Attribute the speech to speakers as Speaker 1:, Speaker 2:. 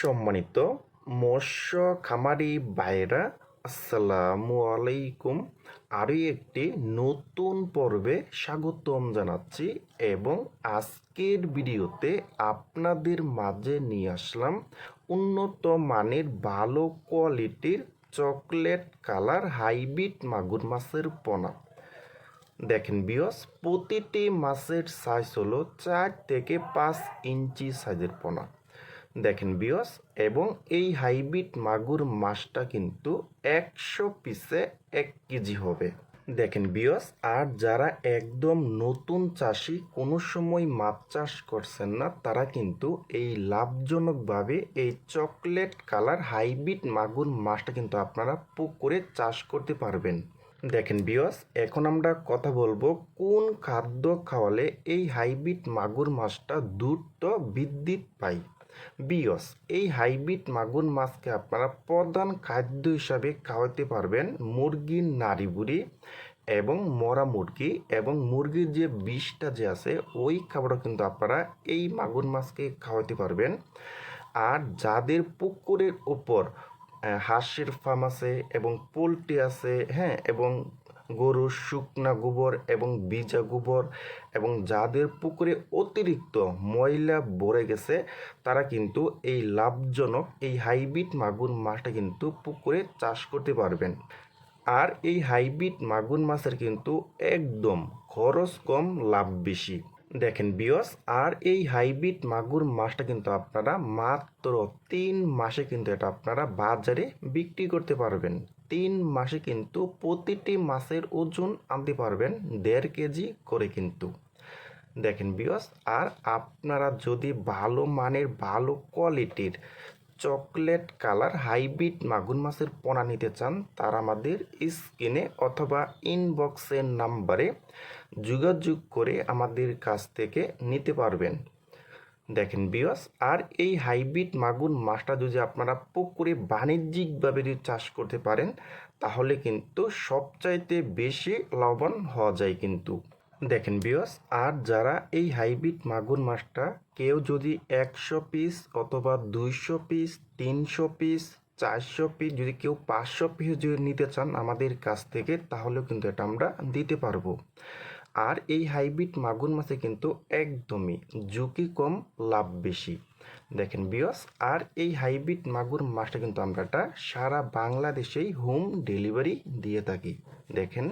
Speaker 1: সম্মানিত মৎস্য খামারি ভাইরা, আসসালামু আলাইকুম। আরও একটি নতুন পর্বে স্বাগতম জানাচ্ছি এবং আজকের ভিডিওতে আপনাদের মাঝে নিয়ে আসলাম উন্নত মানের ভালো কোয়ালিটির চকলেট কালার হাইব্রিড মাগুর মাছের পোনা। দেখেন বিয়স, প্রতিটি মাছের সাইজ হলো 4 থেকে 5 ইঞ্চি সাইজের পোনা। দেখেন বিয়স, এবং এই হাইব্রিড মাগুর মাছটা কিন্তু 100 পিসে 1 কেজি হবে। দেখেন বিয়স, আর যারা একদম নতুন চাষি, কোনো সময় মাছ চাষ করছেন না, তারা কিন্তু এই লাভজনকভাবে এই চকলেট কালার হাইব্রিড মাগুর মাছটা কিন্তু আপনারা পুকুরে চাষ করতে পারবেন। দেখেন বিয়স, এখন আমরা কথা বলবো কোন খাদ্য খাওয়ালে এই হাইব্রিড মাগুর মাছটা দ্রুত বৃদ্ধি পায়। বিয়স, এই হাইব্রিড মাগুর মাছকে আপনারা প্রধান খাদ্য হিসাবে খাওয়াতে পারবেন মুরগির নাড়ি বুড়ি এবং মরা মুরগি, এবং মুরগির যে বিষটা যে আছে ওই খাবারও কিন্তু আপনারা এই মাগুর মাছকে খাওয়াতে পারবেন। আর যাদের পুকুরের ওপর হাঁসের ফার্ম আছে এবং পোলট্রি আছে, হ্যাঁ, এবং গরুর শুকনা গোবর এবং ভিজা গোবর, এবং যাদের পুকুরে অতিরিক্ত ময়লা ভরে গেছে, তারা কিন্তু এই লাভজনক এই হাইব্রিড মাগুর মাছটা কিন্তু পুকুরে চাষ করতে পারবেন। আর এই হাইব্রিড মাগুর মাছের কিন্তু একদম খরচ কম, লাভ বেশি। দেখেন বিয়স, আর এই হাইব্রিড মাগুর মাছটা কিন্তু আপনারা মাত্র 3 মাসে কিন্তু এটা আপনারা বাজারে বিক্রি করতে পারবেন। 3 মাসে কিন্তু প্রতিটি মাছের ওজন আনতে পারবেন 1.5 কেজি করে কিন্তু। দেখেন বিয়স, আর আপনারা যদি ভালো মানের ভালো কোয়ালিটির চকলেট কালার হাইব্রিড মাগুর মাছের পোনা নিতে চান, তারা আমাদের স্ক্রিনে অথবা ইনবক্সের নাম্বারে যোগাযোগ করে আমাদের কাছ থেকে নিতে পারবেন। দেখেন বিয়স, আর এই হাইব্রিড মাগুর মাছটা যদি আপনারা পুকুরে বাণিজ্যিকভাবে যদি চাষ করতে পারেন, তাহলে কিন্তু সবচাইতে বেশি লাভবান হওয়া যায় কিন্তু। দেখেন বিয়স, আর যারা এই হাইব্রিড মাগুর মাছটা কেউ যদি 100 পিস অথবা 200 পিস, 300 পিস, 400 পিস, যদি কেউ 500 পিস যদি নিতে চান আমাদের কাছ থেকে, তাহলেও কিন্তু এটা আমরা দিতে পারবো। আর এই হাইব্রিড মাগুর মাছে কিন্তু একদমই ঝুঁকি কম, লাভ বেশি। দেখেন বিয়স, আর এই হাইব্রিড মাগুর মাছটা কিন্তু আমরা সারা বাংলাদেশেই হোম ডেলিভারি দিয়ে থাকি। দেখেন।